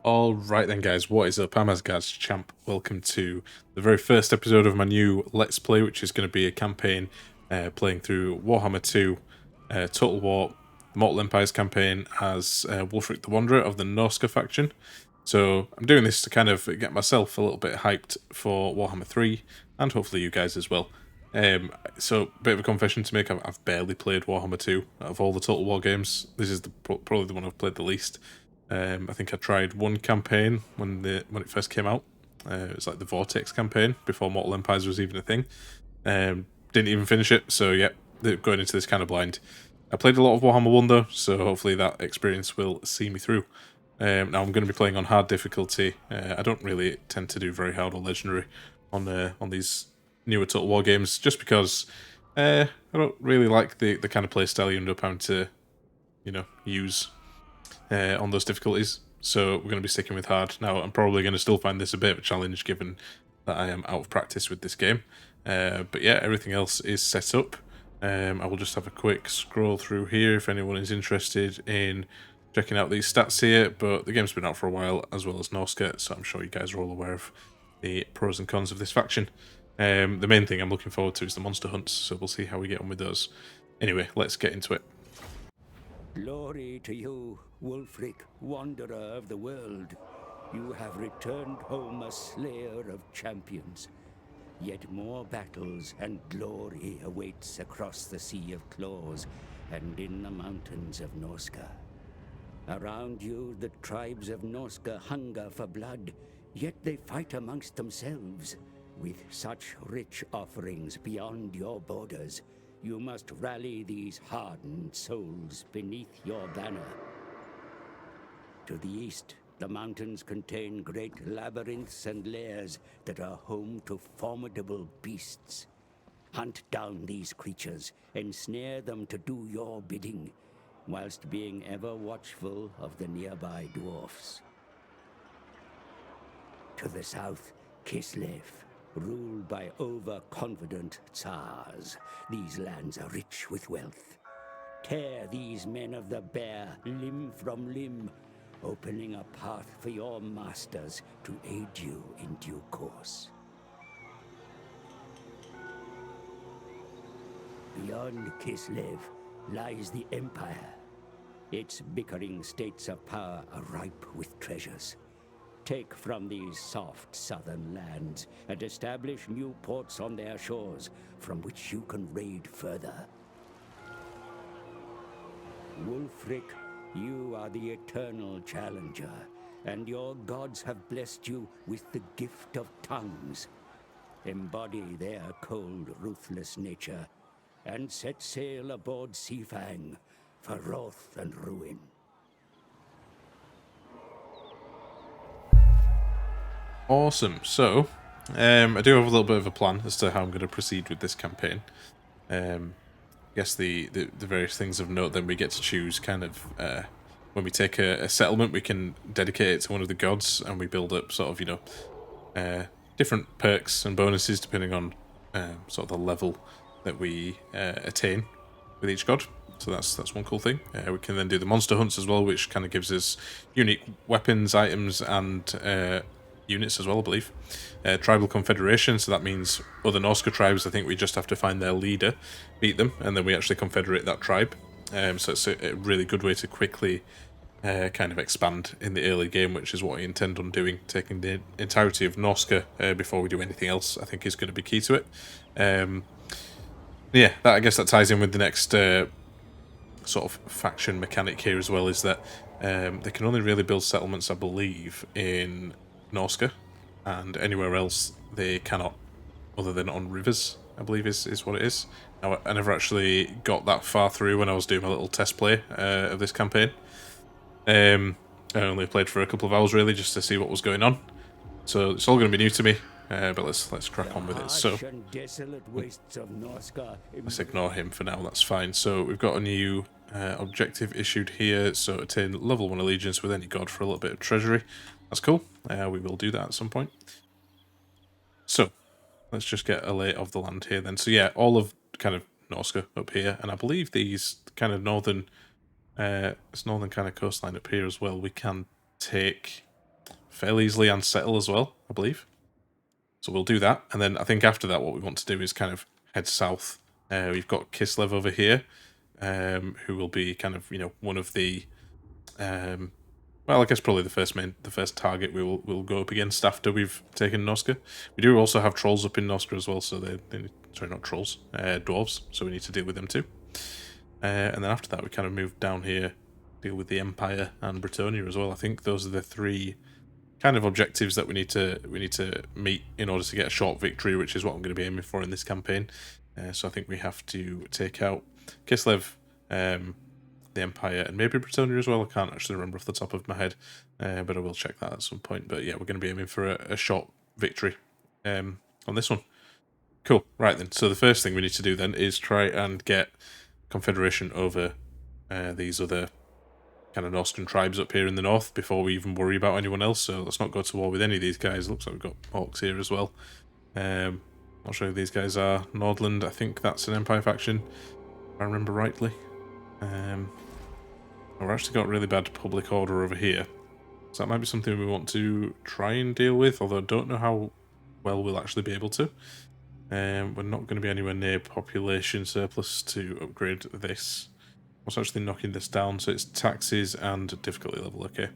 Alright then guys, what is up? I'm AsgardsChamp. Welcome to the very first episode of my new Let's Play, which is going to be a campaign playing through Warhammer 2, Total War, Mortal Empires campaign as Wulfrik the Wanderer of the Norsca faction. So I'm doing this to kind of get myself a little bit hyped for Warhammer 3, and hopefully you guys as well. So, bit of a confession to make, I've barely played Warhammer 2 out of all the Total War games. This is probably the one I've played the least. I think I tried one campaign when it first came out. It was like the Vortex campaign before Mortal Empires was even a thing. Didn't even finish it, so yeah, going into this kind of blind. I played a lot of Warhammer 1 though, so hopefully that experience will see me through. Now I'm going to be playing on hard difficulty. I don't really tend to do very hard or legendary on these newer Total War games, just because I don't really like the kind of playstyle you end up having to, use on those difficulties. So we're going to be sticking with hard. Now, I'm probably going to still find this a bit of a challenge given that I am out of practice with this game. But yeah, everything else is set up. I will just have a quick scroll through here if anyone is interested in checking out these stats here. But the game's been out for a while, as well as Norsca, so I'm sure you guys are all aware of the pros and cons of this faction. The main thing I'm looking forward to is the monster hunts, so we'll see how we get on with those. Anyway, let's get into it. Glory to you, Wulfrik, wanderer of the world. You have returned home a slayer of champions. Yet more battles and glory awaits across the Sea of Claws and in the mountains of Norsca. Around you, the tribes of Norsca hunger for blood, yet they fight amongst themselves. With such rich offerings beyond your borders, you must rally these hardened souls beneath your banner. To the east, the mountains contain great labyrinths and lairs that are home to formidable beasts. Hunt down these creatures, ensnare them to do your bidding, whilst being ever watchful of the nearby dwarfs. To the south, Kislev, ruled by overconfident Tsars. These lands are rich with wealth. Tear these men of the bear limb from limb, opening a path for your masters to aid you in due course. Beyond Kislev lies the Empire. Its bickering states of power are ripe with treasures. Take from these soft southern lands and establish new ports on their shores from which you can raid further. Wulfrik, you are the eternal challenger, and your gods have blessed you with the gift of tongues. Embody their cold, ruthless nature, and set sail aboard Seafang for wrath and ruin. Awesome. So, I do have a little bit of a plan as to how I'm going to proceed with this campaign. I guess the various things of note, then we get to choose kind of, when we take a settlement, we can dedicate it to one of the gods, and we build up sort of, different perks and bonuses depending on sort of the level that we attain with each god. So that's one cool thing. We can then do the monster hunts as well, which kind of gives us unique weapons, items, and units as well, I believe. Tribal confederation, so that means other Norsca tribes, I think we just have to find their leader, beat them, and then we actually confederate that tribe. So it's a really good way to quickly kind of expand in the early game, which is what I intend on doing. Taking the entirety of Norsca before we do anything else, I think is going to be key to it. Yeah, I guess that ties in with the next sort of faction mechanic here as well, is that they can only really build settlements, I believe, in Norsca, and anywhere else they cannot, other than on rivers, I believe is what it is. Now, I never actually got that far through when I was doing my little test play of this campaign. I only played for a couple of hours really, just to see what was going on. So it's all going to be new to me, but let's crack on with it. So let's ignore him for now, that's fine. So we've got a new objective issued here, so attain level 1 allegiance with any god for a little bit of treasury. That's cool. We will do that at some point. So let's just get a lay of the land here then. So yeah, all of kind of Norsca up here, and I believe these kind of this northern kind of coastline up here as well, we can take fairly easily and settle as well, I believe. So we'll do that, and then I think after that what we want to do is kind of head south. We've got Kislev over here, who will be kind of, you know, one of the, well, I guess probably the first target we'll go up against after we've taken Norsca. We do also have trolls up in Norsca as well, so they sorry, not trolls, dwarves, so we need to deal with them too. And then after that we kind of move down here, deal with the Empire and Bretonnia as well. I think those are the three kind of objectives that we need to meet in order to get a short victory, which is what I'm going to be aiming for in this campaign. So I think we have to take out Kislev, the Empire, and maybe Bretonnia as well. I can't actually remember off the top of my head, but I will check that at some point. But yeah, we're going to be aiming for a short victory on this one. Cool. Right then. So the first thing we need to do then is try and get confederation over these other kind of Norscan tribes up here in the north before we even worry about anyone else. So let's not go to war with any of these guys. Looks like we've got orcs here as well. Not sure who these guys are. Nordland, I think that's an Empire faction, if I remember rightly. We've actually got really bad public order over here. So that might be something we want to try and deal with, although I don't know how well we'll actually be able to. We're not going to be anywhere near population surplus to upgrade this. What's actually knocking this down? So it's taxes and difficulty level, okay.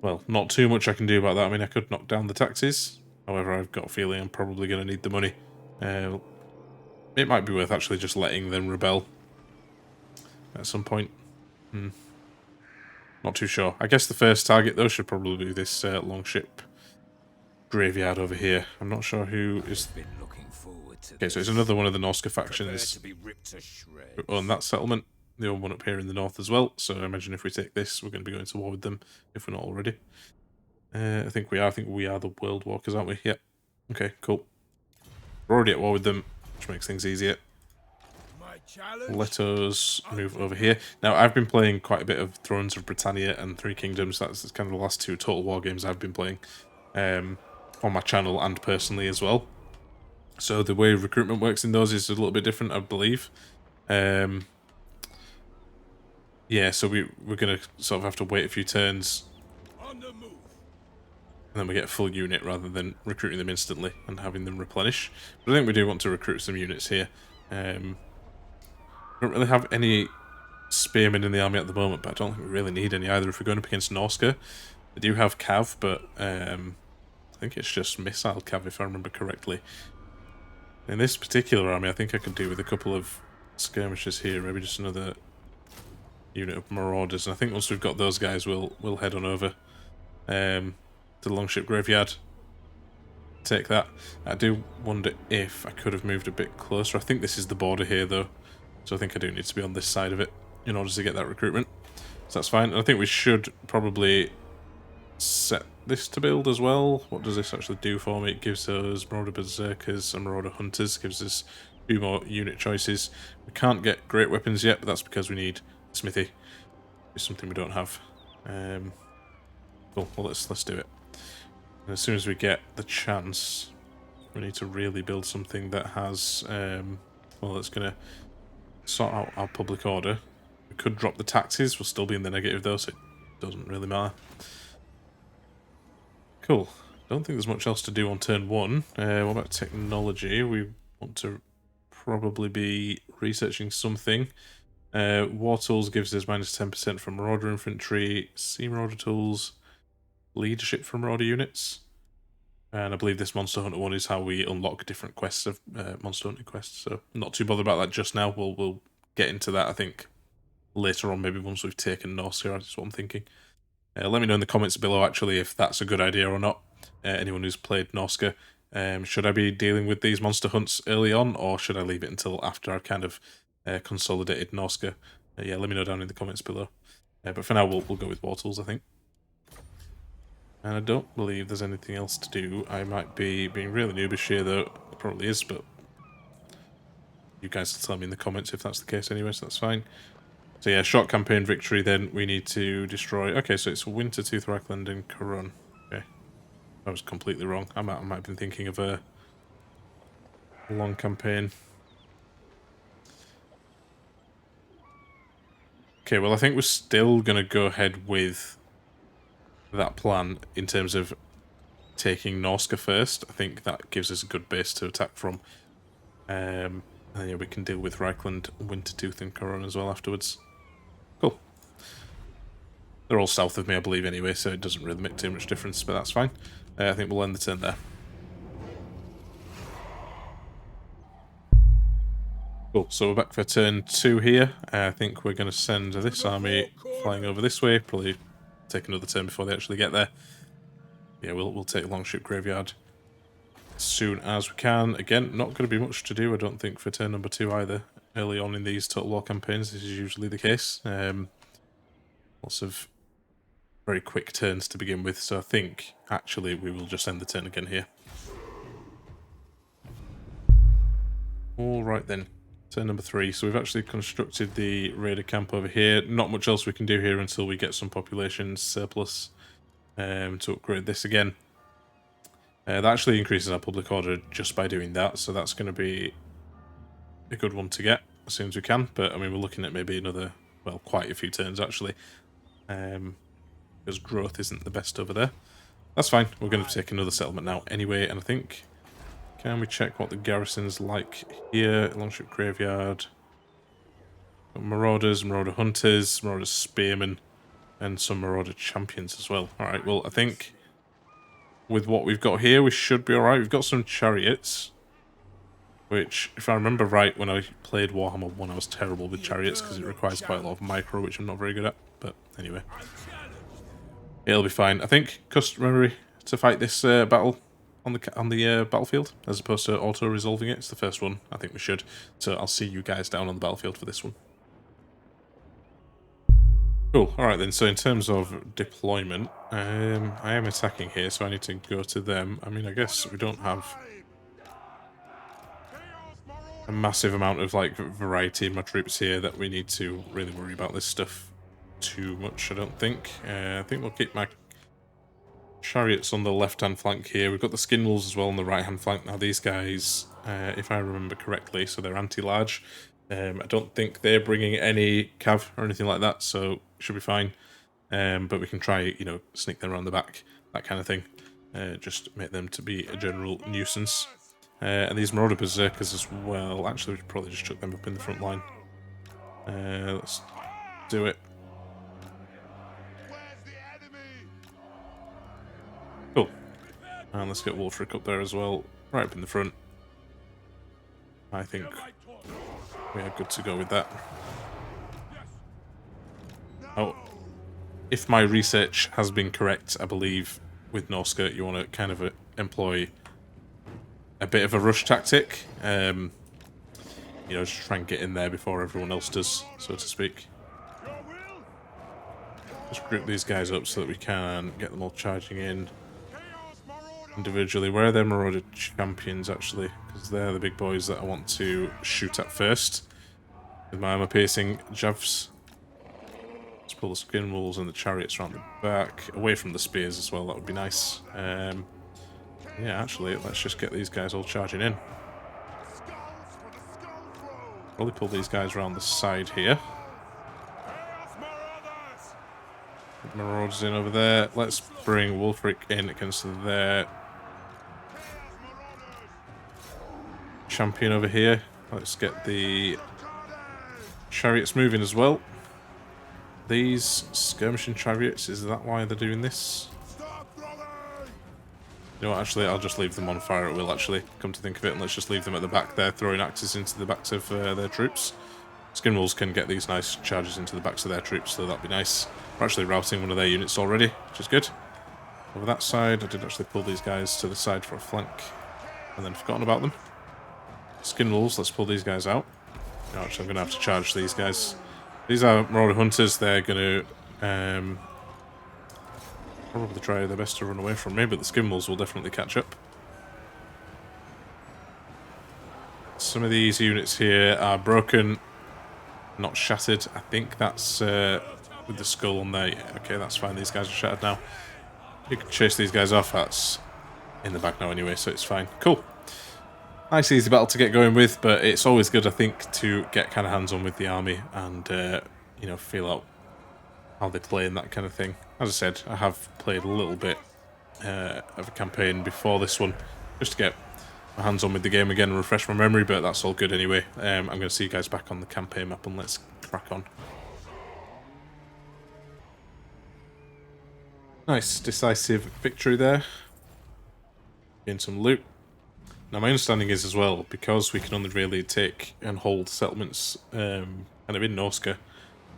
Well, not too much I can do about that. I mean, I could knock down the taxes. However, I've got a feeling I'm probably going to need the money. It might be worth actually just letting them rebel at some point. Not too sure. I guess the first target, though, should probably be this longship graveyard over here. I'm not sure who is... Okay, so it's another one of the Norsca factions who own that settlement. They own one up here in the north as well, so I imagine if we take this, we're going to be going to war with them, if we're not already. I think we are. I think we are the World Walkers, aren't we? Yep. Okay, cool. We're already at war with them, which makes things easier. Let us move over here. Now, I've been playing quite a bit of Thrones of Britannia and Three Kingdoms. That's kind of the last two Total War games I've been playing on my channel and personally as well. So the way recruitment works in those is a little bit different, I believe. Yeah, so we're going to sort of have to wait a few turns. And then we get a full unit rather than recruiting them instantly and having them replenish. But I think we do want to recruit some units here. Don't really have any spearmen in the army at the moment, but I don't think we really need any either. If we're going up against Norsca, they do have cav, but I think it's just missile cav if I remember correctly. In this particular army, I think I could do with a couple of skirmishers here, maybe just another unit of marauders. And I think once we've got those guys, we'll head on over to the longship graveyard. Take that. I do wonder if I could have moved a bit closer. I think this is the border here, though, so I think I do need to be on this side of it in order to get that recruitment. So that's fine. And I think we should probably set this to build as well. What does this actually do for me? It gives us Marauder Berserkers and Marauder Hunters, gives us a few more unit choices. We can't get great weapons yet, but that's because we need smithy. It's something we don't have. Cool, well let's do it. And as soon as we get the chance, we need to really build something that has, well, that's going to sort out our public order. We could drop the taxes, we'll still be in the negative though, so it doesn't really matter. Cool. Don't think there's much else to do on turn one. What about technology? We want to probably be researching something. War tools gives us minus 10% from Marauder Infantry, Sea Marauder tools, leadership from Marauder units. And I believe this Monster Hunter one is how we unlock different quests of Monster Hunting quests. So I'm not too bothered about that just now. We'll get into that, I think, later on, maybe once we've taken Norsca, that's what I'm thinking. Let me know in the comments below, actually, if that's a good idea or not. Anyone who's played Norsca. Should I be dealing with these monster hunts early on, or should I leave it until after I've kind of consolidated Norsca? Yeah, let me know down in the comments below. But for now, we'll go with war tools, I think. And I don't believe there's anything else to do. I might be being really noobish here, though. It probably is, but you guys will tell me in the comments if that's the case anyway, so that's fine. So yeah, short campaign victory, then we need to destroy... Okay, so it's Wintertooth, Reichland, and Karun. Okay. I was completely wrong. I might have been thinking of a long campaign. Okay, well I think we're still going to go ahead with that plan in terms of taking Norsca first. I think that gives us a good base to attack from. And then, yeah, we can deal with Reichland, Wintertooth and Corona as well afterwards. Cool. They're all south of me, I believe, anyway, so it doesn't really make too much difference, but that's fine. I think we'll end the turn there. Cool, so we're back for turn 2 here. I think we're going to send this army flying over this way. Probably take another turn before they actually get there. Yeah, we'll take Longship Graveyard as soon as we can. Again, not going to be much to do, I don't think, for turn number 2 either. Early on in these Total War campaigns, this is usually the case. Lots of very quick turns to begin with, so I think, actually, we will just end the turn again here. Alright then, turn number 3. So we've actually constructed the Raider camp over here. Not much else we can do here until we get some population surplus to upgrade this again. That actually increases our public order just by doing that, so that's going to be a good one to get as soon as we can. But, I mean, we're looking at maybe another, well, quite a few turns, actually. Because growth isn't the best over there. That's fine. We're going to take another settlement now anyway, and I think... Can we check what the garrison's like here? Longship Graveyard. Marauders, Marauder Hunters, Marauder Spearmen, and some Marauder Champions as well. Alright, well, I think with what we've got here, we should be alright. We've got some chariots, which, if I remember right, when I played Warhammer 1, I was terrible with chariots because it requires quite a lot of micro, which I'm not very good at. But anyway, it'll be fine. I think customary to fight this battle on the battlefield, as opposed to auto-resolving it. It's the first one. I think we should. So I'll see you guys down on the battlefield for this one. Cool. Alright then, so in terms of deployment, I am attacking here, so I need to go to them. I mean, I guess we don't have a massive amount of, like, variety in my troops here that we need to really worry about this stuff too much, I don't think. I think we'll keep my chariots on the left-hand flank here. We've got the skin wolves as well on the right-hand flank. Now, these guys, if I remember correctly, so they're anti-large. I don't think they're bringing any cav or anything like that, so should be fine. But we can try, you know, sneak them around the back, that kind of thing. Just make them to be a general nuisance. And these Marauder Berserkers as well. Actually, we should probably just chuck them up in the front line. Let's do it. Cool. And let's get Wulfrik up there as well, right up in the front. I think we are good to go with that. Oh, if my research has been correct, I believe with Norsca you want to kind of employ a bit of a rush tactic. You know, just try and get in there before everyone else does, so to speak. Just group these guys up so that we can get them all charging in individually. Where are their Marauder Champions, actually? Because they're the big boys that I want to shoot at first with my armor-piercing javs. Let's pull the skin wolves and the chariots around the back, away from the spears as well. That would be nice. Yeah, actually, let's just get these guys all charging in. Probably pull these guys around the side here. Marauders in over there. Let's bring Wulfrik in against their champion over here. Let's get the chariots moving as well. These skirmishing chariots, is that why they're doing this? You know what, actually, I'll just leave them on fire at will, actually, come to think of it, and let's just leave them at the back there, throwing axes into the backs of their troops. Skinwolves can get these nice charges into the backs of their troops, so that'd be nice. We're actually routing one of their units already, which is good. Over that side, I did actually pull these guys to the side for a flank, and then forgotten about them. Skinwolves, let's pull these guys out. No, actually, I'm going to have to charge these guys. These are Marauder Hunters, they're going to probably try their best to run away from me, but the Skinwolves will definitely catch up. Some of these units here are broken, not shattered. I think that's with the skull on there. Yeah, okay, that's fine. These guys are shattered now. You can chase these guys off. That's in the back now anyway, so it's fine. Cool. Nice easy battle to get going with, but it's always good, I think, to get kind of hands-on with the army and, you know, feel out how they play and that kind of thing. As I said, I have played a little bit of a campaign before this one, just to get my hands on with the game again and refresh my memory, but that's all good anyway. I'm going to see you guys back on the campaign map, and let's crack on. Nice, decisive victory there. Getting some loot. Now my understanding is as well, because we can only really take and hold settlements kind of in Norsca,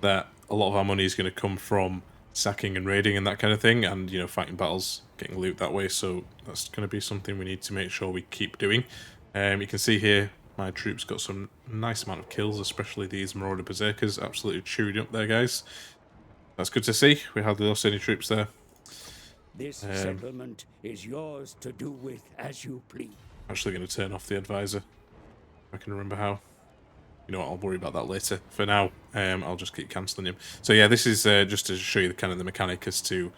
that a lot of our money is going to come from sacking and raiding and that kind of thing, and, you know, fighting battles, getting loot that way, so that's going to be something we need to make sure we keep doing. You can see here, my troops got some nice amount of kills, especially these Marauder Berserkers, absolutely chewed up there, guys. That's good to see. We hardly lost any troops there. This settlement is yours to do with as you please. Actually going to turn off the advisor, if I can remember how. You know what, I'll worry about that later. For now, I'll just keep cancelling him. So yeah, this is just to show you the kind of the mechanic as to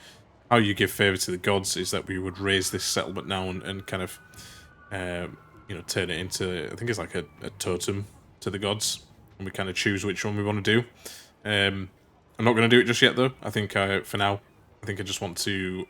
how you give favour to the gods, is that we would raise this settlement now and kind of, you know, turn it into, I think it's like a totem to the gods, and we kind of choose which one we want to do. I'm not going to do it just yet though. I think for now, I think I just want to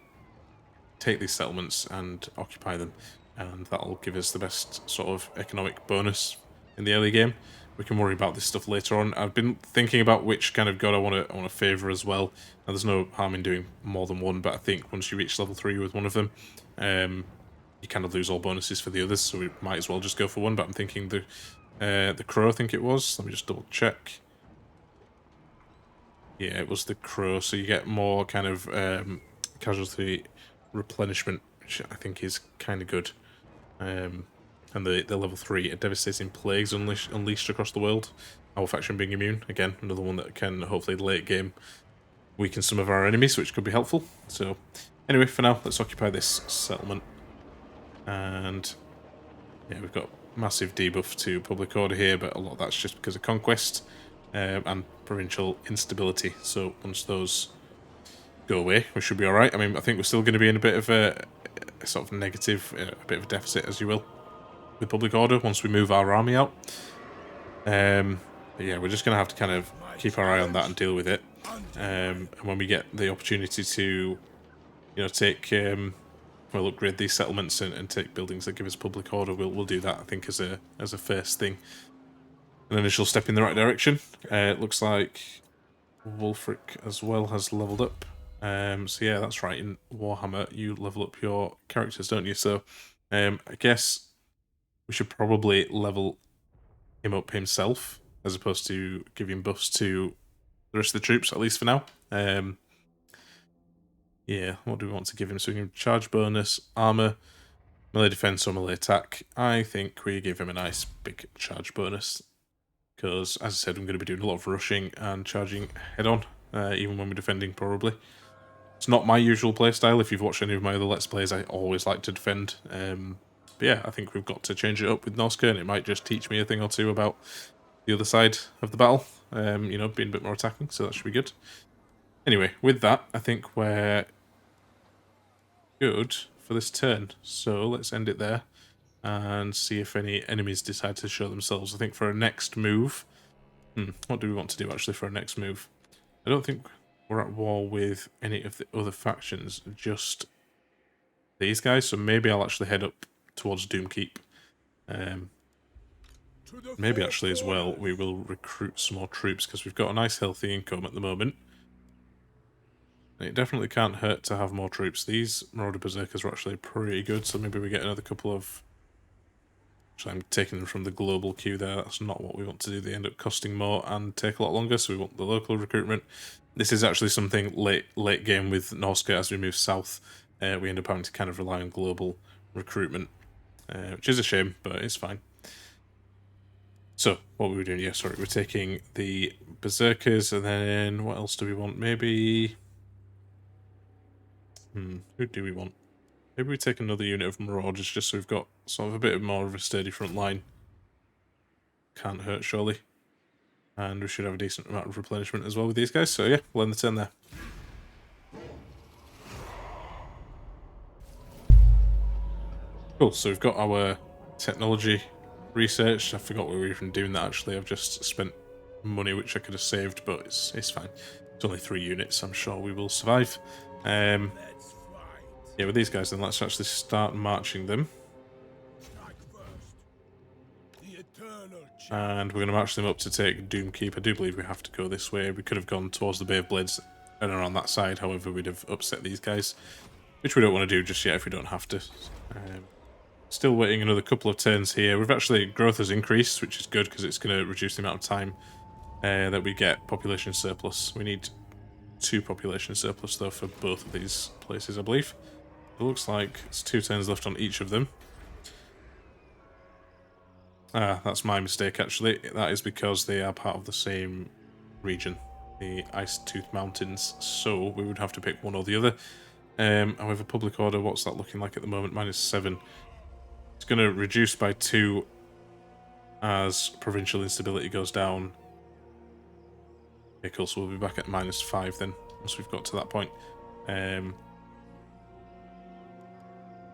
take these settlements and occupy them, and that'll give us the best sort of economic bonus in the early game. We can worry about this stuff later on. I've been thinking about which kind of god I want to favour as well. Now there's no harm in doing more than one, but I think once you reach level 3 with one of them, you kind of lose all bonuses for the others, so we might as well just go for one. But I'm thinking the crow, I think it was. Let me just double check. Yeah, it was the crow, so you get more kind of casualty replenishment, which I think is kind of good. And the level 3, a devastating plagues unleashed across the world. Our faction being immune, again, another one that can hopefully late game weaken some of our enemies, which could be helpful. So anyway, for now, let's occupy this settlement. And yeah, we've got massive debuff to public order here, but a lot of that's just because of conquest and provincial instability. So once those go away, we should be alright. I mean, I think we're still going to be in a bit of a sort of negative, a bit of a deficit, as you will, with public order once we move our army out. But yeah, we're just going to have to kind of keep our eye on that and deal with it. And when we get the opportunity to, you know, take, well, upgrade these settlements and take buildings that give us public order, we'll do that, I think, as a first thing. An initial step in the right direction. It looks like Wulfrik as well has leveled up. So yeah, that's right, in Warhammer you level up your characters, don't you? So I guess we should probably level him up himself, as opposed to giving buffs to the rest of the troops, at least for now. Yeah, what do we want to give him? So we can charge bonus, armor, melee defense, or melee attack. I think we give him a nice big charge bonus, because, as I said, I'm going to be doing a lot of rushing and charging head-on, even when we're defending, probably. It's not my usual playstyle. If you've watched any of my other Let's Plays, I always like to defend. But yeah, I think we've got to change it up with Norsca, and it might just teach me a thing or two about the other side of the battle, you know, being a bit more attacking, so that should be good. Anyway, with that, I think we're good for this turn. So let's end it there and see if any enemies decide to show themselves. I think for our next move... what do we want to do, actually, for our next move? I don't think we're at war with any of the other factions, just these guys, so maybe I'll actually head up towards Doomkeep. Maybe actually as well we will recruit some more troops, because we've got a nice healthy income at the moment. And it definitely can't hurt to have more troops. These Marauder Berserkers are actually pretty good, so maybe we get another couple of... Actually, I'm taking them from the global queue there. That's not what we want to do. They end up costing more and take a lot longer, so we want the local recruitment. This is actually something late game with Norsca. As we move south, we end up having to kind of rely on global recruitment, which is a shame, but it's fine. So, what were we doing? Yeah, sorry, we're taking the Berserkers, and then what else do we want? Maybe... who do we want? Maybe we take another unit of Marauders, just so we've got sort of a bit more of a sturdy front line. Can't hurt, surely. And we should have a decent amount of replenishment as well with these guys, so yeah, we'll end the turn there. Cool, so we've got our technology research. I forgot we were even doing that, actually. I've just spent money which I could have saved, but it's fine. It's only 3 units, I'm sure we will survive. Yeah, with these guys then, let's actually start marching them. And we're going to march them up to take Doomkeep. I do believe we have to go this way. We could have gone towards the Bay of Blades and around that side, however we'd have upset these guys, which we don't want to do just yet if we don't have to. Still waiting another couple of turns here. We've actually, growth has increased, which is good because it's going to reduce the amount of time that we get population surplus. We need 2 population surplus though for both of these places, I believe. It looks like it's 2 turns left on each of them. Ah, that's my mistake actually. That is because they are part of the same region, the Ice Tooth Mountains, so we would have to pick one or the other. However, public order, what's that looking like at the moment? -7. It's going to reduce by 2 as provincial instability goes down. Okay, cool, so we'll be back at -5 then, once we've got to that point.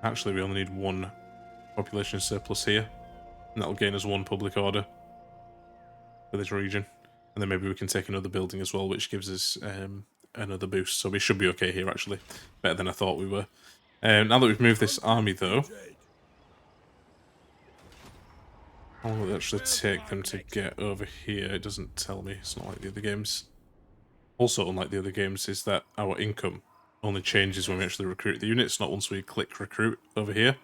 Actually, we only need 1 population surplus here, and that'll gain us 1 public order for this region. And then maybe we can take another building as well, which gives us another boost. So we should be okay here, actually. Better than I thought we were. Now that we've moved this army, though, how long will it actually take them to get over here? It doesn't tell me. It's not like the other games. Also, unlike the other games, is that our income only changes when we actually recruit the units, not once we click recruit over here.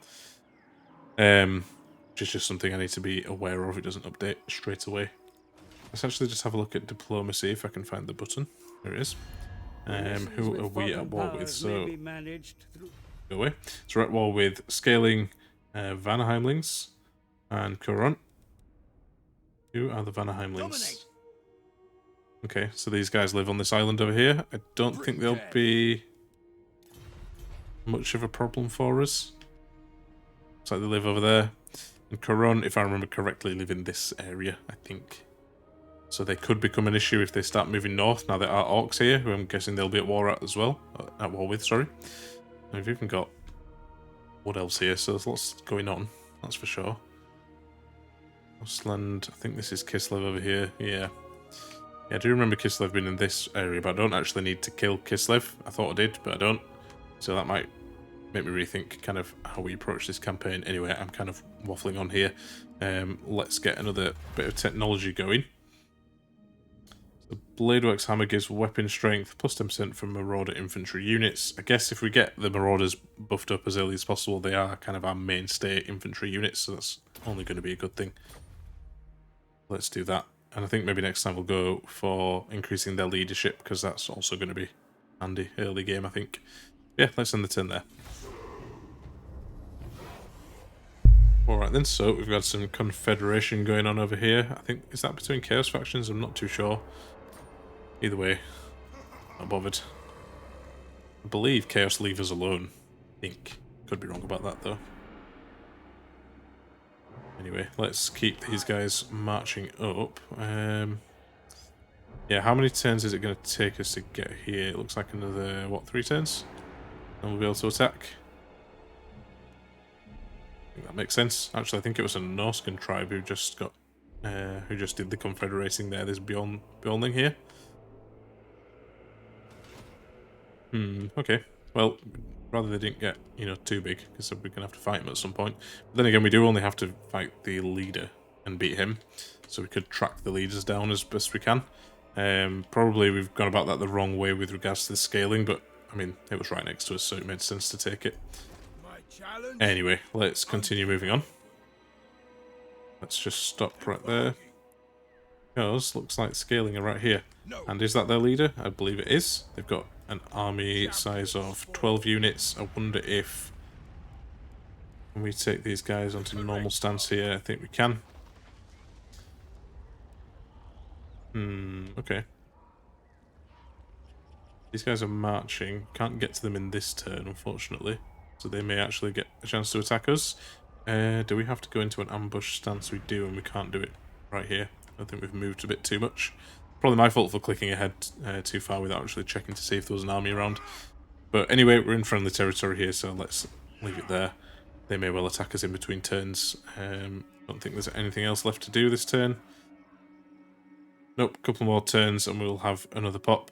Which is just something I need to be aware of. It doesn't update straight away. Let's actually just have a look at diplomacy if I can find the button. There it is. Who are we at war with? So, go away. So we're at war with Scaling, Vanaheimlings, and Coron. Who are the Vanaheimlings? Okay, so these guys live on this island over here. I don't think they'll be much of a problem for us. Looks like they live over there. And Coron, if I remember correctly, live in this area, I think. So they could become an issue if they start moving north. Now there are orcs here, who I'm guessing they'll be at war at as well. At war with, sorry. And we've even got wood elves here, so there's lots going on, that's for sure. Ostland, I think this is Kislev over here, yeah. Yeah, I do remember Kislev being in this area, but I don't actually need to kill Kislev. I thought I did, but I don't. So that might make me rethink kind of how we approach this campaign. Anyway, I'm kind of waffling on here. Let's get another bit of technology going. The Bladeworks Hammer gives weapon strength, plus 10% from Marauder infantry units. I guess if we get the Marauders buffed up as early as possible, they are kind of our mainstay infantry units, so that's only going to be a good thing. Let's do that. And I think maybe next time we'll go for increasing their leadership, because that's also going to be handy early game, I think. Yeah, let's end the turn there. Alright then, so we've got some confederation going on over here. I think, is that between Chaos factions? I'm not too sure. Either way, not bothered. I believe Chaos leave us alone. I think. Could be wrong about that though. Anyway, let's keep these guys marching up. Yeah, how many turns is it going to take us to get here? It looks like another, what, 3 turns? And we'll be able to attack. I think that makes sense. Actually, I think it was a Norscan tribe who just got, who just did the confederating there. There's Bjornling here. Okay. Well, rather they didn't get, you know, too big, because we're going to have to fight him at some point. But then again, we do only have to fight the leader and beat him, so we could track the leaders down as best we can. Probably we've gone about that the wrong way with regards to the scaling, but, I mean, it was right next to us, so it made sense to take it. Anyway, let's continue moving on. Let's just stop right there. Because looks like scaling are right here. And is that their leader? I believe it is. They've got an army size of 12 units. I wonder if... Can we take these guys onto normal stance here? I think we can. Okay. These guys are marching. Can't get to them in this turn, unfortunately. So they may actually get a chance to attack us. Do we have to go into an ambush stance? We do, and we can't do it right here. I think we've moved a bit too much. Probably my fault for clicking ahead too far without actually checking to see if there was an army around. But anyway, we're in friendly territory here, so let's leave it there. They may well attack us in between turns. Don't think there's anything else left to do this turn. Nope, a couple more turns and we'll have another pop.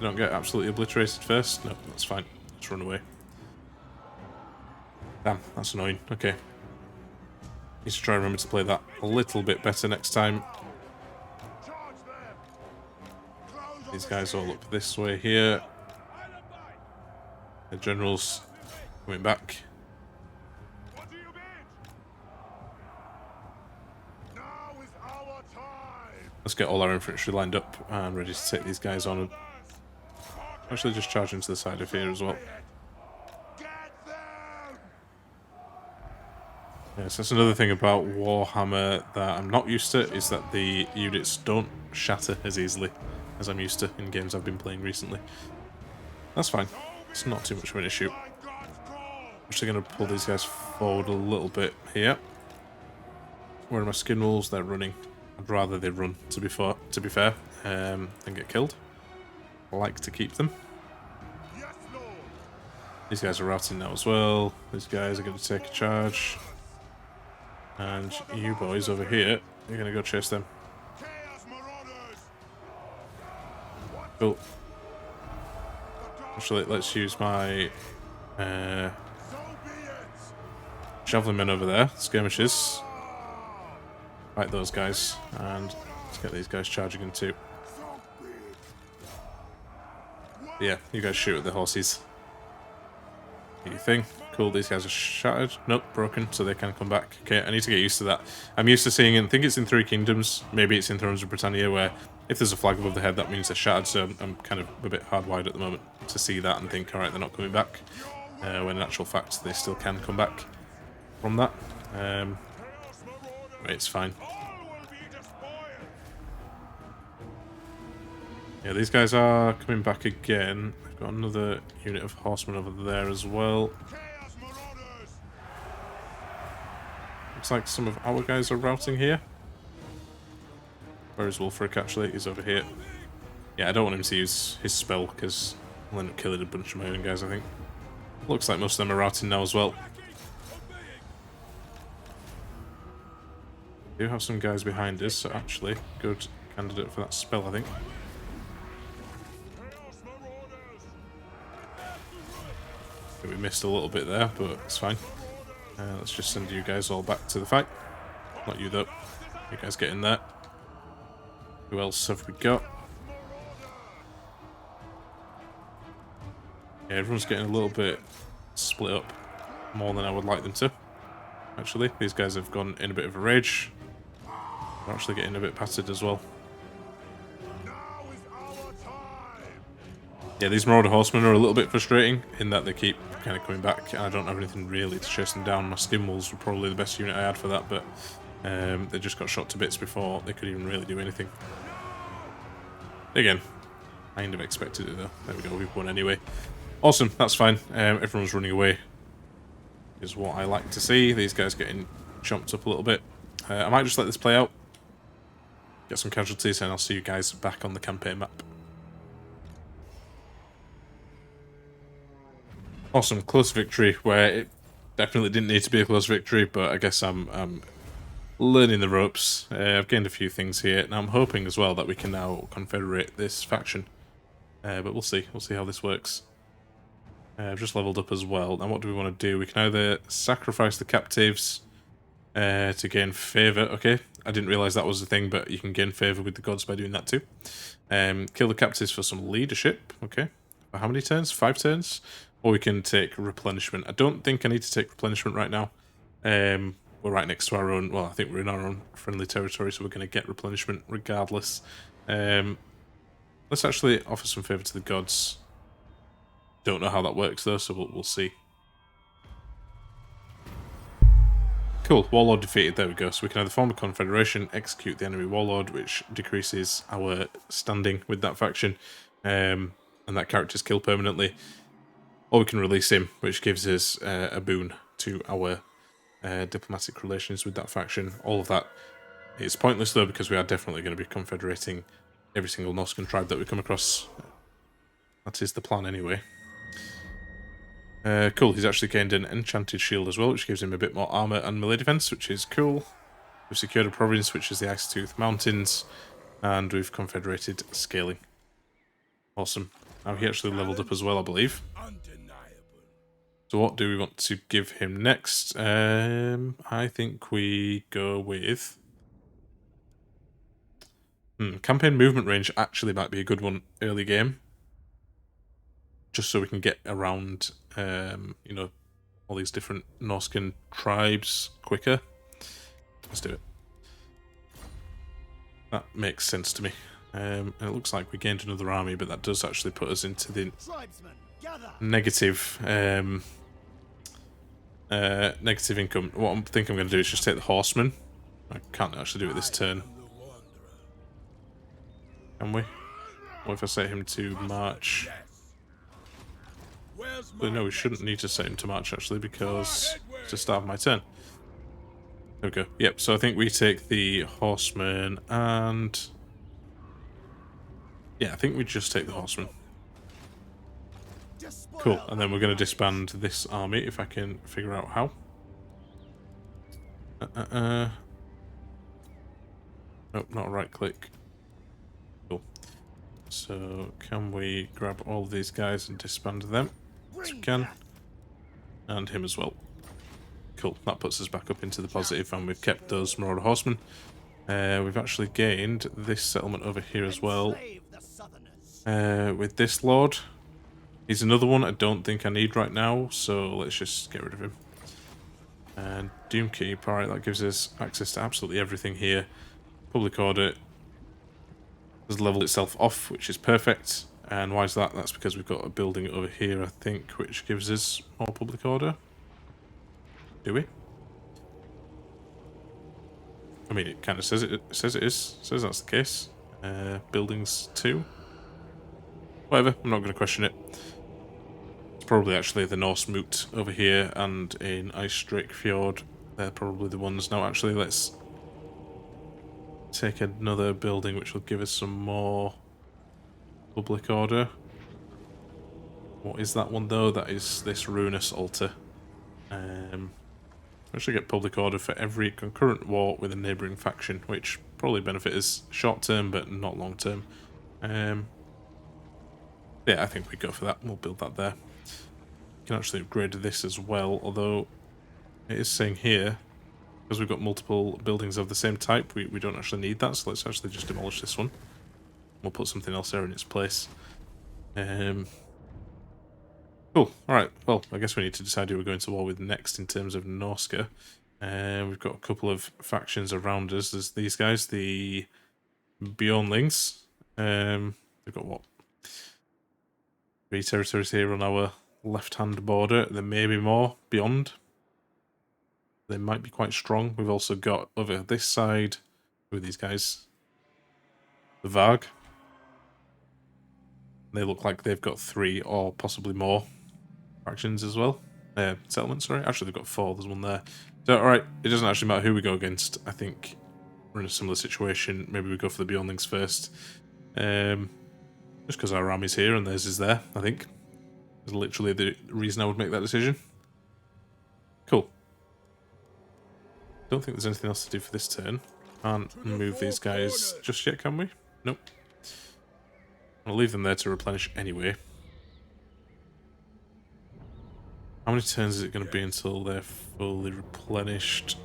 They don't get absolutely obliterated first. No, that's fine. Let's run away. Damn, that's annoying. Okay. Need to try and remember to play that a little bit better next time. These guys all up this way here. The general's coming back. Let's get all our infantry lined up and ready to take these guys on. Actually, just charge into the side of here as well. Yes, that's another thing about Warhammer that I'm not used to, is that the units don't shatter as easily as I'm used to in games I've been playing recently. That's fine. It's not too much of an issue. I'm actually going to pull these guys forward a little bit here. Where are my skin wolves? They're running. I'd rather they run, to be fair, than get killed. I like to keep them. These guys are routing now as well. These guys are going to take a charge. And you boys over here, you're going to go chase them. Cool. Actually, let's use my javelin men over there, skirmishes. Fight those guys, and let's get these guys charging in too. Yeah, you guys shoot at the horses. Do your thing. Cool, these guys are shattered. Nope, broken, so they can come back. Okay, I need to get used to that. I'm used to seeing it, I think it's in Three Kingdoms, maybe it's in Thrones of Britannia, where if there's a flag above the head, that means they're shattered, so I'm kind of a bit hardwired at the moment to see that and think, alright, they're not coming back. When in actual fact, they still can come back from that. It's fine. Yeah, these guys are coming back again. I've got another unit of horsemen over there as well. Looks like some of our guys are routing here. Where is Wulfrik actually? He's over here. Yeah, I don't want him to use his spell because I'll end up killing a bunch of my own guys, I think. Looks like most of them are routing now as well. We do have some guys behind us, so actually, good candidate for that spell, I think. We missed a little bit there, but it's fine. Let's just send you guys all back to the fight. Not you though. You guys get in there. Who else have we got? Yeah, everyone's getting a little bit split up. More than I would like them to. Actually, these guys have gone in a bit of a rage. They're actually getting a bit pattered as well. Yeah, these Marauder Horsemen are a little bit frustrating in that they keep kind of coming back, and I don't have anything really to chase them down. My Skin Wolves were probably the best unit I had for that, but they just got shot to bits before they could even really do anything. Again, I kind of expected it though. There we go, we've won anyway. Awesome, that's fine. Everyone's running away. Is what I like to see. These guys getting chomped up a little bit. I might just let this play out. Get some casualties, and I'll see you guys back on the campaign map. Awesome, close victory, where it definitely didn't need to be a close victory, but I guess I'm learning the ropes. I've gained a few things here, and I'm hoping as well that we can now confederate this faction. But we'll see how this works. I've just leveled up as well. Now what do we want to do? We can either sacrifice the captives to gain favour. Okay, I didn't realise that was the thing, but you can gain favour with the gods by doing that too. Kill the captives for some leadership. Okay, for how many turns? 5 turns? Or we can take replenishment. I don't think I need to take replenishment right now. We're right next to our own... Well, I think we're in our own friendly territory, so we're going to get replenishment regardless. Let's actually offer some favour to the gods. Don't know how that works though, so we'll see. Cool, Warlord defeated. There we go. So we can either form a confederation, execute the enemy Warlord, which decreases our standing with that faction, and that character's killed permanently. Or we can release him, which gives us a boon to our diplomatic relations with that faction. All of that is pointless though, because we are definitely going to be confederating every single Norscan tribe that we come across. That is the plan anyway. Cool, he's actually gained an enchanted shield as well, which gives him a bit more armor and melee defense, which is cool. We've secured a province, which is the Ice Tooth Mountains, and we've confederated scaling. Awesome. Now he actually leveled up as well, I believe. So what do we want to give him next? I think we go with... campaign movement range actually might be a good one early game. Just so we can get around, you know, all these different Norscan tribes quicker. Let's do it. That makes sense to me. And it looks like we gained another army, but that does actually put us into the negative negative income. What I think I'm going to do is just take the horsemen. I can't actually do it this turn. Can we? What if I set him to march? Well, no, we shouldn't need to set him to march actually, because it's the start of my turn. There we go. Yep, so I think we take the horsemen and... yeah, I think we just take the horsemen. Cool, and then we're going to disband this army if I can figure out how. Nope, not a right click. Cool. So, can we grab all of these guys and disband them? Yes, we can. And him as well. Cool, that puts us back up into the positive, and we've kept those Marauder Horsemen. We've actually gained this settlement over here as well. With this Lord. He's another one I don't think I need right now, so let's just get rid of him. And Doomkeep, alright, that gives us access to absolutely everything here. Public Order has leveled itself off, which is perfect. And why is that? That's because we've got a building over here, I think, which gives us more Public Order. Do we? I mean, it kind of says it says it is. It says that's the case. Buildings 2. Whatever, I'm not going to question it. It's probably actually the Norse Moot over here and in Ice Drake Fjord. They're probably the ones. Now, actually, let's take another building which will give us some more Public Order. What is that one, though? That is this Ruinous Altar. We actually get Public Order for every concurrent war with a neighbouring faction, which probably benefit us short term, but not long term. Yeah, I think we go for that. We'll build that there. We can actually upgrade this as well, although it is saying here, because we've got multiple buildings of the same type, we don't actually need that, so let's actually just demolish this one. We'll put something else there in its place. Cool. Alright, well, I guess we need to decide who we're going to war with next in terms of Norsca. We've got a couple of factions around us. There's these guys, the Bjornlings. They've got what? 3 territories here on our left-hand border. There may be more beyond. They might be quite strong. We've also got over this side, who are these guys? The Varg. They look like they've got 3 or possibly more factions as well. Settlements, sorry. Actually, they've got 4. There's one there. So, alright, it doesn't actually matter who we go against. I think we're in a similar situation. Maybe we go for the Bjornlings first. Just because our army's here and theirs is there, I think. Is literally the reason I would make that decision. Cool. Don't think there's anything else to do for this turn. Can't move these guys just yet, can we? Nope. I'll leave them there to replenish anyway. How many turns is it going to be until they're fully replenished?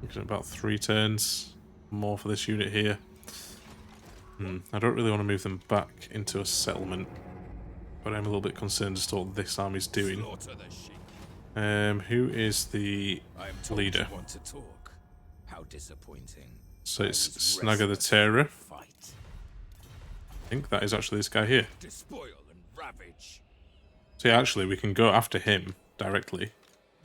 Looking at about 3 turns. More for this unit here. I don't really want to move them back into a settlement, but I'm a little bit concerned as to what this army's doing. Who is the leader? How disappointing. So it's Snagger the Terror. I think that is actually this guy here. Despoil and ravage. So yeah, actually we can go after him directly.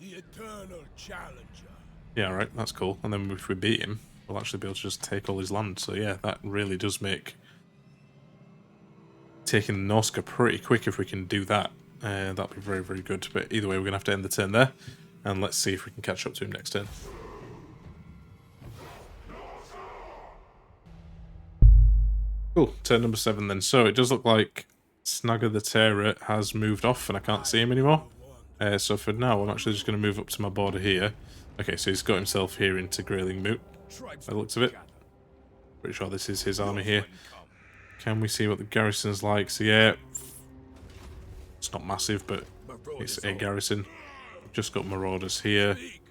The eternal challenger. Yeah, right, that's cool. And then if we beat him, we'll actually be able to just take all his land. So yeah, that really does make taking Norsca pretty quick if we can do that. That'll be very, very good. But either way, we're going to have to end the turn there. And let's see if we can catch up to him next turn. Cool, turn number 7 then. So it does look like Snagger the Terror has moved off and I can't see him anymore. So for now, I'm actually just going to move up to my border here. Okay, so he's got himself here into Grayling Moot, by the looks of it. Pretty sure this is his army here. Can we see what the garrison's like? So yeah, It's not massive, but it's a Marauders garrison. We've just got marauders here. speak.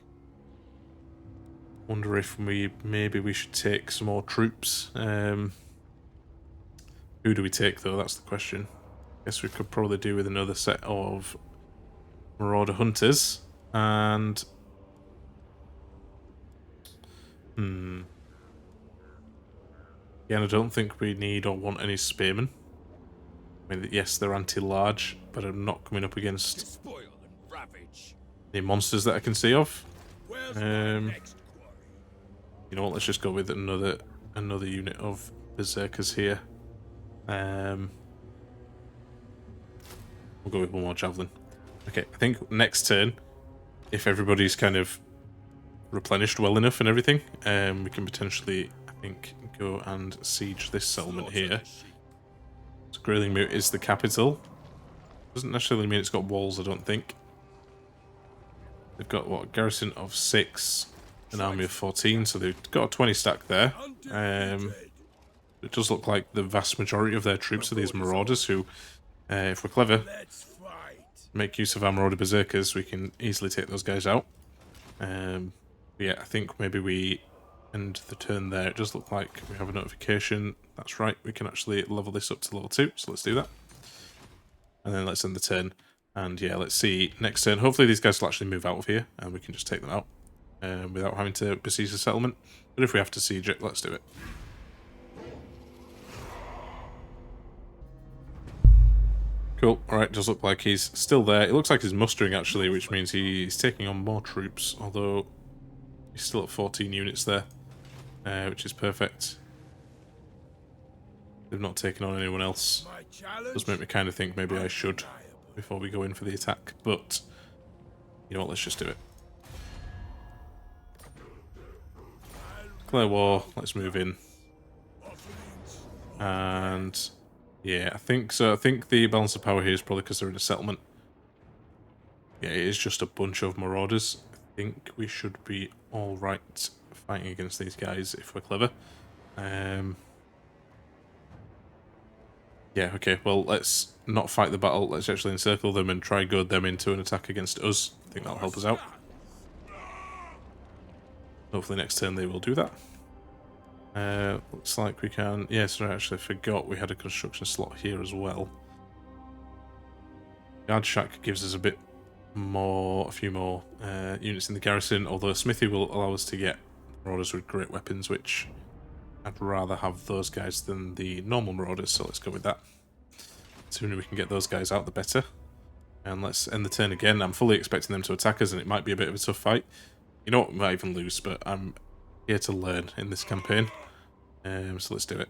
Wonder if maybe we should take some more troops. Who do we take though? That's the question. Guess we could probably do with another set of marauder hunters and again, I don't think we need or want any spearmen. I mean, yes, they're anti-large, but I'm not coming up against Spoil and ravage. any monsters that I can see of. Where's my next quarry? You know what? Let's just go with another unit of berserkers here. We'll go with one more javelin. Okay, I think next turn, if everybody's kind of replenished well enough and everything, we can potentially, I think, go and siege this settlement here. So Grayling Moot is the capital. Doesn't necessarily mean it's got walls, I don't think. They've got, what, a garrison of 6, an army of 14, so they've got a 20 stack there. It does look like the vast majority of their troops are these marauders who, if we're clever, Let's fight. make use of our marauder berserkers, we can easily take those guys out. Yeah, I think maybe we end the turn there. It does look like we have a notification. That's right, we can actually level this up to level 2, so let's do that. And then let's end the turn. And yeah, let's see next turn. Hopefully these guys will actually move out of here and we can just take them out without having to besiege the settlement. But if we have to siege it, let's do it. Cool. Alright, does look like he's still there. It looks like he's mustering actually, which means he's taking on more troops, although he's still at 14 units there, which is perfect. They've not taken on anyone else. My challenge. Does make me kind of think maybe I should before we go in for the attack, but you know what, let's just do it. Declare war, let's move in. And yeah, I think so. I think the balance of power here is probably because they're in a settlement. Yeah, it is just a bunch of marauders. I think we should be alright fighting against these guys if we're clever. Yeah, okay, well, let's not fight the battle. Let's actually encircle them and try goad them into an attack against us. I think that'll help us out. Hopefully next turn they will do that. Looks like we can... Yeah, sorry, I actually forgot we had a construction slot here as well. Guard Shack gives us a few more units in the garrison, although Smithy will allow us to get marauders with great weapons, which I'd rather have those guys than the normal marauders, so let's go with that. The sooner we can get those guys out, the better. And let's end the turn again. I'm fully expecting them to attack us, and it might be a bit of a tough fight. You know what, we might even lose, but I'm here to learn in this campaign. So let's do it.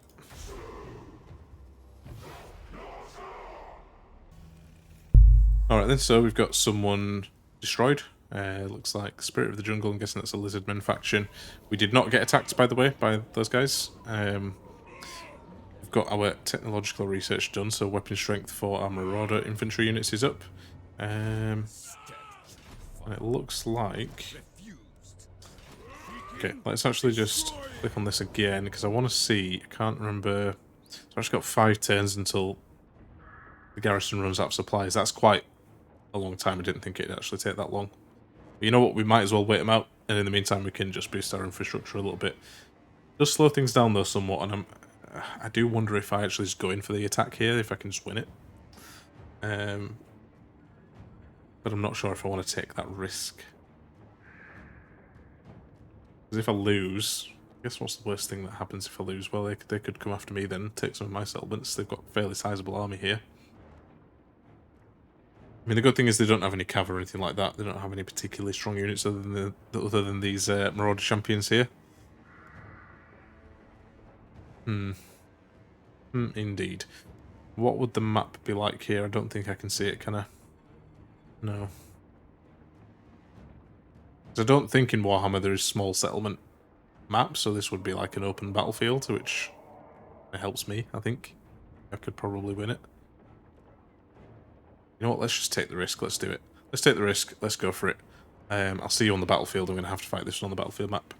Alright then, so we've got someone destroyed. Looks like Spirit of the Jungle. I'm guessing that's a Lizardmen faction. We did not get attacked, by the way, by those guys. We've got our technological research done, so weapon strength for our Marauder infantry units is up. And it looks like... Okay, let's actually just click on this again, because I want to see... I can't remember... So I've just got 5 turns until the garrison runs out of supplies. That's quite a long time. I didn't think it'd actually take that long. But you know what? We might as well wait them out, and in the meantime we can just boost our infrastructure a little bit. Does slow things down though somewhat, and I do wonder if I actually just go in for the attack here, if I can just win it. But I'm not sure if I want to take that risk. Because if I lose, I guess what's the worst thing that happens if I lose? Well, they could come after me then, take some of my settlements. They've got a fairly sizable army here. I mean, the good thing is they don't have any cav or anything like that. They don't have any particularly strong units other than these Marauder champions here. Indeed. What would the map be like here? I don't think I can see it, can I? No. I don't think in Warhammer there is small settlement maps, so this would be like an open battlefield, which helps me, I think. I could probably win it. You know what, let's just take the risk, let's do it. Let's take the risk, let's go for it. I'll see you on the battlefield. I'm going to have to fight this one on the battlefield map.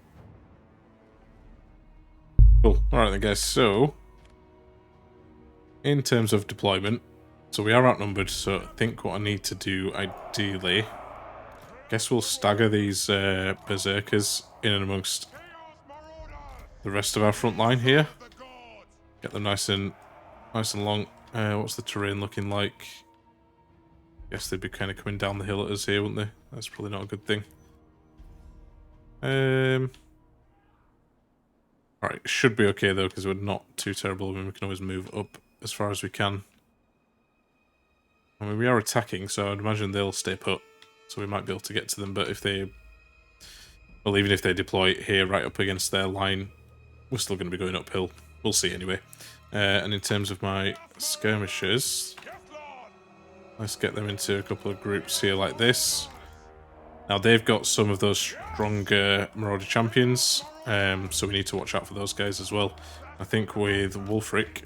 Cool, alright then guys, so... in terms of deployment, So we are outnumbered, so I think what I need to do, ideally... guess we'll stagger these berserkers in and amongst the rest of our front line here. Get them nice and long. What's the terrain looking like? Guess they'd be kind of coming down the hill at us here, wouldn't they? That's probably not a good thing. Alright, should be okay though, because we're not too terrible. I mean, we can always move up as far as we can. I mean, we are attacking, so I'd imagine they'll stay put. So we might be able to get to them, but if they... well, even if they deploy here right up against their line, we're still going to be going uphill. We'll see anyway. And in terms of my skirmishers, let's get them into a couple of groups here like this. Now, they've got some of those stronger Marauder champions, so we need to watch out for those guys as well. I think with Wulfrik,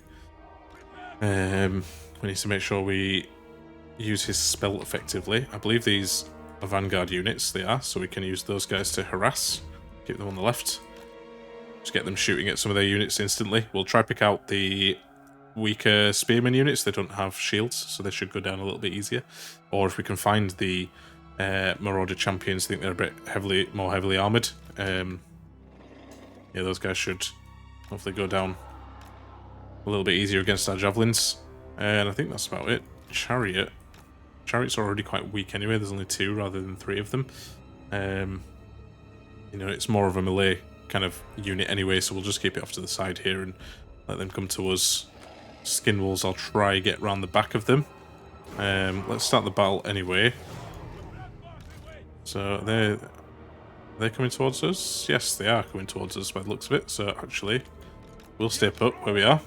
we need to make sure we use his spell effectively. I believe these are Vanguard units, they are, so we can use those guys to harass. Keep them on the left. Just get them shooting at some of their units instantly. We'll try pick out the weaker spearman units. They don't have shields, so they should go down a little bit easier. Or if we can find the Marauder champions, I think they're a bit more heavily armoured. Yeah, those guys should hopefully go down a little bit easier against our javelins. And I think that's about it. Chariot. Chariot's already quite weak anyway. There's only 2 rather than 3 of them. You know, it's more of a melee kind of unit anyway, so we'll just keep it off to the side here and let them come to us. Skin wolves, I'll try get round the back of them. Let's start the battle anyway. So they're coming towards us? Yes, they are coming towards us by the looks of it. So actually, we'll stay put where we are.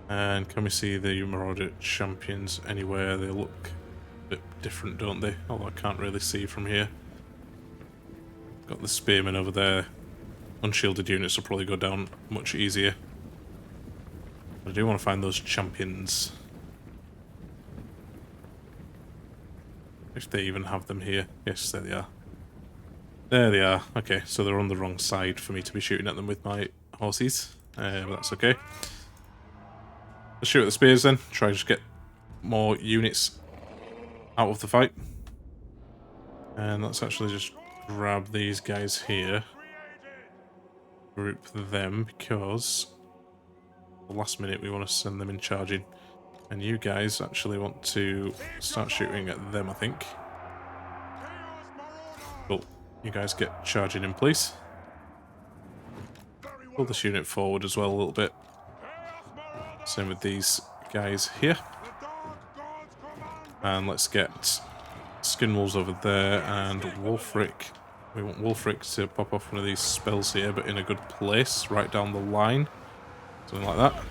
And can we see the Marauder champions anywhere? They look a bit different, don't they? Although I can't really see from here. Got the spearmen over there. Unshielded units will probably go down much easier. But I do want to find those champions. If they even have them here. Yes, there they are. There they are. Okay, so they're on the wrong side for me to be shooting at them with my horses. But that's okay. Let's shoot at the spears then. Try to just get more units out of the fight. And let's actually just grab these guys here. Group them, because the last minute we want to send them in charging. And you guys actually want to start shooting at them, I think. Cool. You guys get charging in, please. Pull this unit forward as well a little bit. Same with these guys here. And let's get Skin Wolves over there and Wulfrik. We want Wulfrik to pop off one of these spells here, but in a good place, right down the line. Something like that.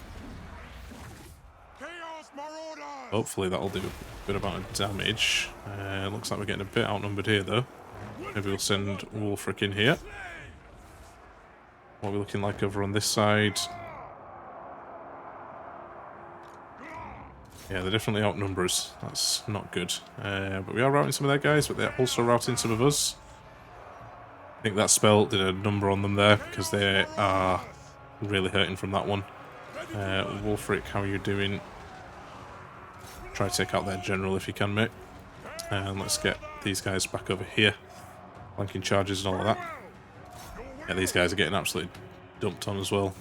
Hopefully that'll do a good amount of damage. Looks like we're getting a bit outnumbered here though. Maybe we'll send Wulfrik in here. What are we looking like over on this side? Yeah, they're definitely outnumber us. That's not good. But we are routing some of their guys, but they're also routing some of us. I think that spell did a number on them there, because they are really hurting from that one. Wulfrik, how are you doing? Try to take out their general if you can, mate. And let's get these guys back over here. Flanking charges and all of that. Yeah, these guys are getting absolutely dumped on as well.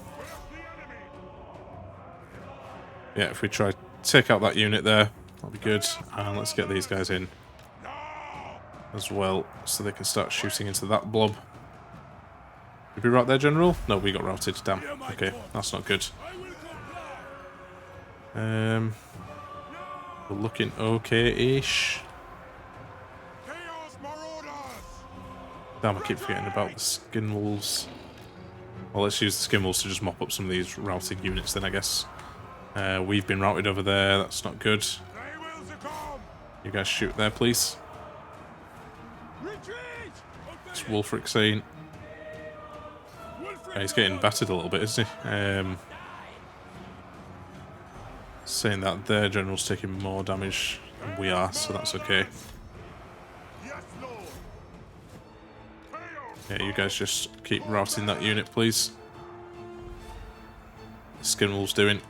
Yeah, if we try to take out that unit there, that'll be good. And let's get these guys in as well, so they can start shooting into that blob. Did we rout their general? No, we got routed. Damn. Okay, that's not good. We're looking okay-ish. Damn, I keep forgetting about the Skin Wolves. Well, let's use the Skin Wolves to just mop up some of these routed units then, I guess. We've been routed over there. That's not good. You guys shoot there, please. What's Wulfrik saying? Yeah, he's getting battered a little bit, isn't he? Saying that their general's taking more damage than we are, so that's okay. Yeah, you guys just keep routing that unit, please. Skin Wolf's doing.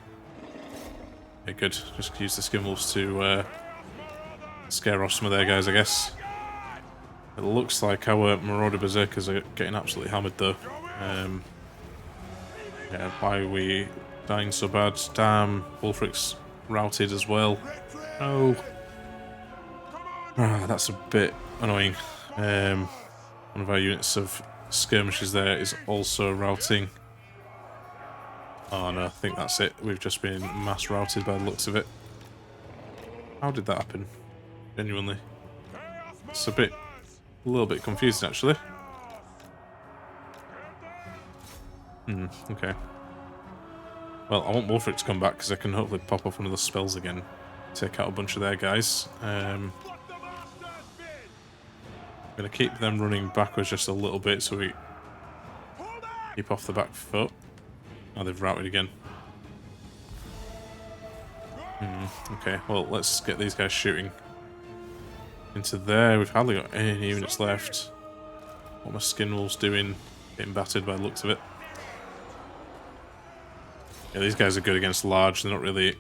Yeah, good. Just use the Skimwolves to scare off some of their guys, I guess. It looks like our Marauder Berserkers are getting absolutely hammered, though. Yeah, why are we dying so bad? Damn, Wulfrik's routed as well. Oh. Ah, that's a bit annoying. One of our units of skirmishers there is also routing. Oh no, I think that's it. We've just been mass routed by the looks of it. How did that happen? Genuinely. It's a little bit confusing actually. Okay. Well, I want Wulfrik to come back because I can hopefully pop off one of the spells again. Take out a bunch of their guys. I'm going to keep them running backwards just a little bit so we keep off the back foot. Oh, they've routed again. Okay, well, let's get these guys shooting into there. We've hardly got any units left. What my Skinwolves doing? Getting battered by the looks of it. Yeah, these guys are good against large. They're not really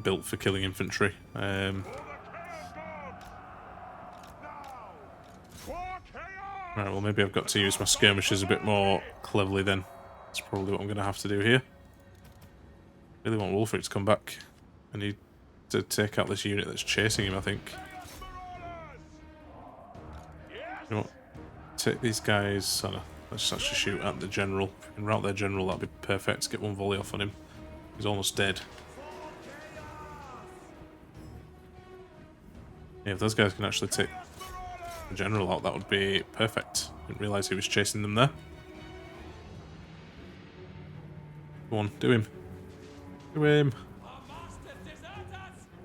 built for killing infantry. Right, well, maybe I've got to use my skirmishers a bit more cleverly then. That's probably what I'm going to have to do here. Really want Wulfrik to come back. I need to take out this unit that's chasing him, I think. You know what? Take these guys. Oh no, let's actually shoot at the general. If we can rout their general, that'd be perfect. Get one volley off on him. He's almost dead. Yeah, if those guys can actually take the general out, that would be perfect. Didn't realise he was chasing them there. Go on, do him. Do him.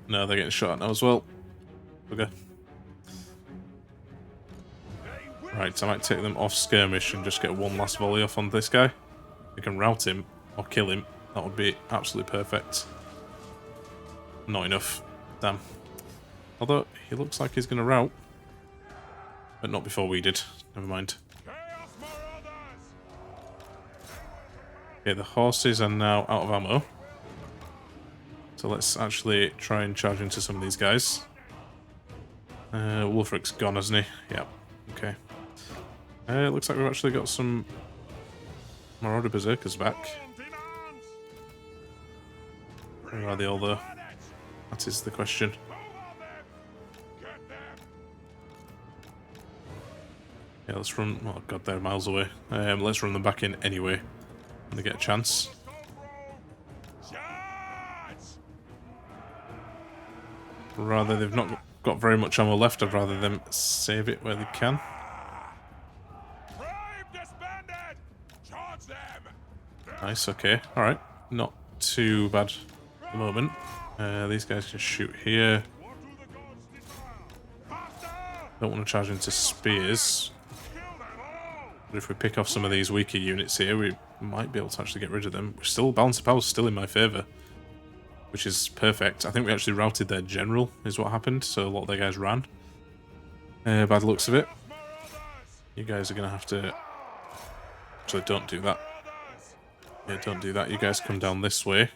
No, they're getting shot at now as well. Okay. Right, I might take them off skirmish and just get one last volley off on this guy. If we can rout him or kill him, that would be absolutely perfect. Not enough. Damn. Although, he looks like he's going to rout. But not before we did. Never mind. Okay, the horses are now out of ammo. So let's actually try and charge into some of these guys. Wulfrik's gone, hasn't he? Yep. Okay. It looks like we've actually got some Marauder Berserkers back. Where are they all though? That is the question. Yeah, let's run. Oh god, they're miles away. Let's run them back in anyway when they get a chance. Rather, they've not got very much ammo left. I'd rather them save it where they can. Nice, okay. Alright. Not too bad at the moment. These guys can shoot here. Don't want to charge into spears. But if we pick off some of these weaker units here, we might be able to actually get rid of them. We're still, balance of power is still in my favour, which is perfect. I think we actually routed their general, is what happened, so a lot of their guys ran. By the looks of it. You guys are going to have to... Actually, don't do that. Yeah, don't do that. You guys come down this way.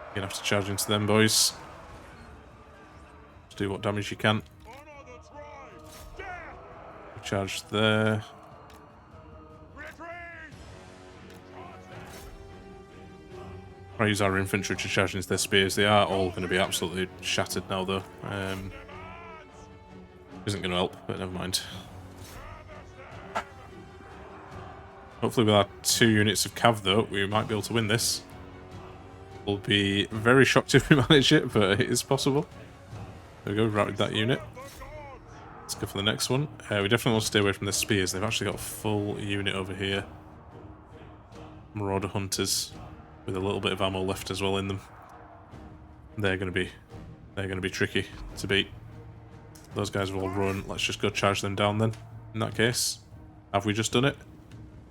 You're going to have to charge into them, boys. Just do what damage you can. Charge there. I'll use our infantry to charge into their spears. They are all going to be absolutely shattered now, though. Isn't going to help, but never mind. Hopefully with our 2 units of cav, though, we might be able to win this. We'll be very shocked if we manage it, but it is possible. There we go, we routed that unit. Let's go for the next one. We definitely want to stay away from the spears. They've actually got a full unit over here. Marauder hunters with a little bit of ammo left as well in them. They're going to be tricky to beat. Those guys will all run. Let's just go charge them down then. In that case, have we just done it?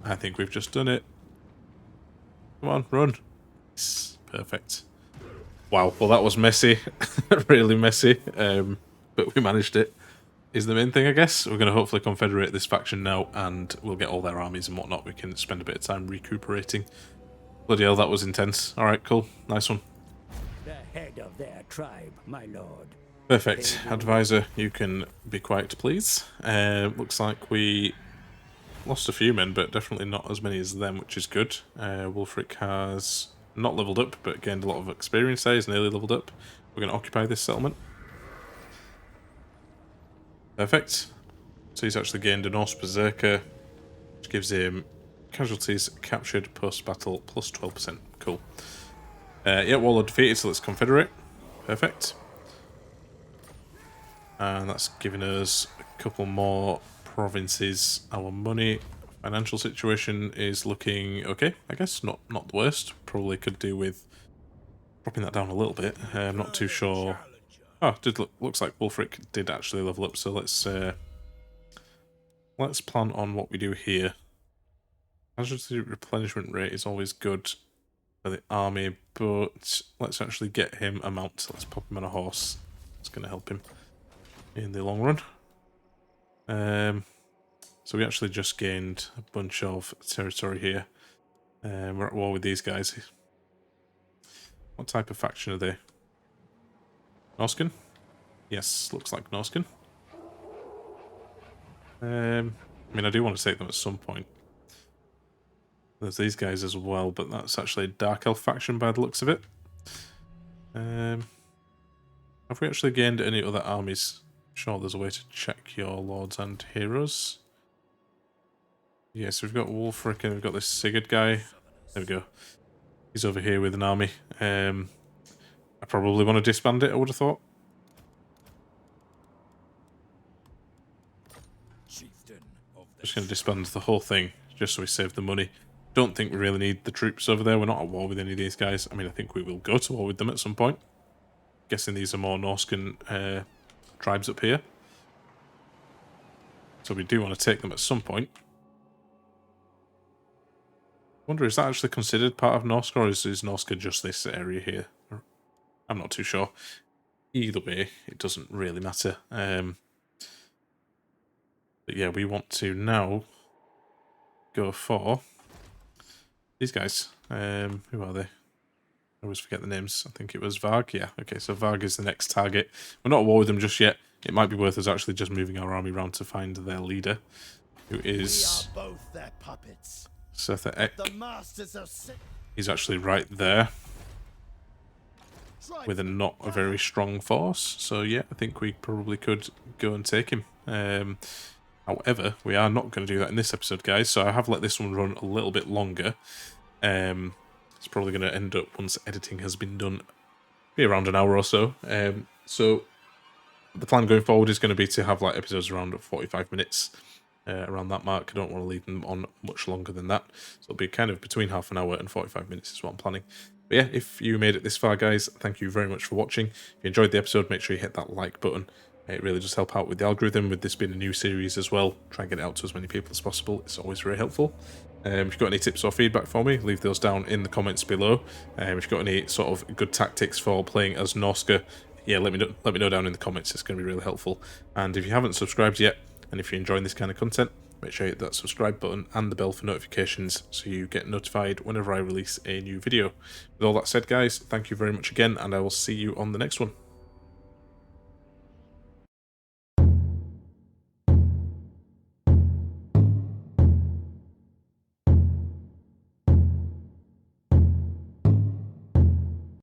I think we've just done it. Come on, run. Yes, perfect. Wow, well that was messy. Really messy. But we managed it. Is the main thing, I guess. We're going to hopefully confederate this faction now, and we'll get all their armies and whatnot. We can spend a bit of time recuperating. Bloody hell, that was intense. Alright, cool. Nice one. The head of their tribe, my lord. Perfect. Advisor, you can be quiet, please. Looks like we lost a few men, but definitely not as many as them, which is good. Wulfrik has not leveled up, but gained a lot of experience there. He's nearly leveled up. We're going to occupy this settlement. Perfect. So he's actually gained a Norse Berserker, which gives him casualties captured post-battle plus 12%. Cool. Yeah, Warlord defeated, so let's confederate. Perfect. And that's giving us a couple more provinces. Our financial situation is looking okay, I guess. Not the worst. Probably could do with dropping that down a little bit. I'm not too sure. Oh, looks like Wulfrik did actually level up, so let's plan on what we do here. Casualty replenishment rate is always good for the army, but let's actually get him a mount. Let's pop him on a horse. It's going to help him in the long run. So we actually just gained a bunch of territory here. We're at war with these guys. What type of faction are they? Norscan? Yes, looks like Norscan. I mean, I do want to take them at some point. There's these guys as well, but that's actually a Dark Elf faction by the looks of it. Have we actually gained any other armies? Sure, there's a way to check your lords and heroes. Yes, we've got Wulfrik and we've got this Sigurd guy. There we go. He's over here with an army. I probably want to disband it, I would have thought. Just going to disband the whole thing, just so we save the money. Don't think we really need the troops over there. We're not at war with any of these guys. I mean, I think we will go to war with them at some point. Guessing these are more Norscan tribes up here. So we do want to take them at some point. I wonder, is that actually considered part of Norsca, or is Norsca just this area here? I'm not too sure. Either way, it doesn't really matter. But yeah, we want to now go for these guys. Who are they? I always forget the names. I think it was Varg. Yeah, okay, so Varg is the next target. We're not at war with them just yet. It might be worth us actually just moving our army around to find their leader, who is both their puppets. Setha Ek. The masters of He's actually right there with not a very strong force. So yeah, I think we probably could go and take him. However, we are not going to do that in this episode, guys, so I have let this one run a little bit longer. It's probably going to end up, once editing has been done, be around an hour or so. So the plan going forward is going to be to have like episodes around 45 minutes, around that mark. I don't want to leave them on much longer than that. So it'll be kind of between half an hour and 45 minutes is what I'm planning. But yeah, if you made it this far, guys, thank you very much for watching. If you enjoyed the episode, make sure you hit that like button. It really does help out with the algorithm, with this being a new series as well. Try and get it out to as many people as possible. It's always very helpful. If you've got any tips or feedback for me, leave those down in the comments below. If you've got any sort of good tactics for playing as Norsca, yeah, let me know down in the comments. It's going to be really helpful. And if you haven't subscribed yet, and if you're enjoying this kind of content, make sure you hit that subscribe button and the bell for notifications so you get notified whenever I release a new video. With all that said, guys, thank you very much again, and I will see you on the next one.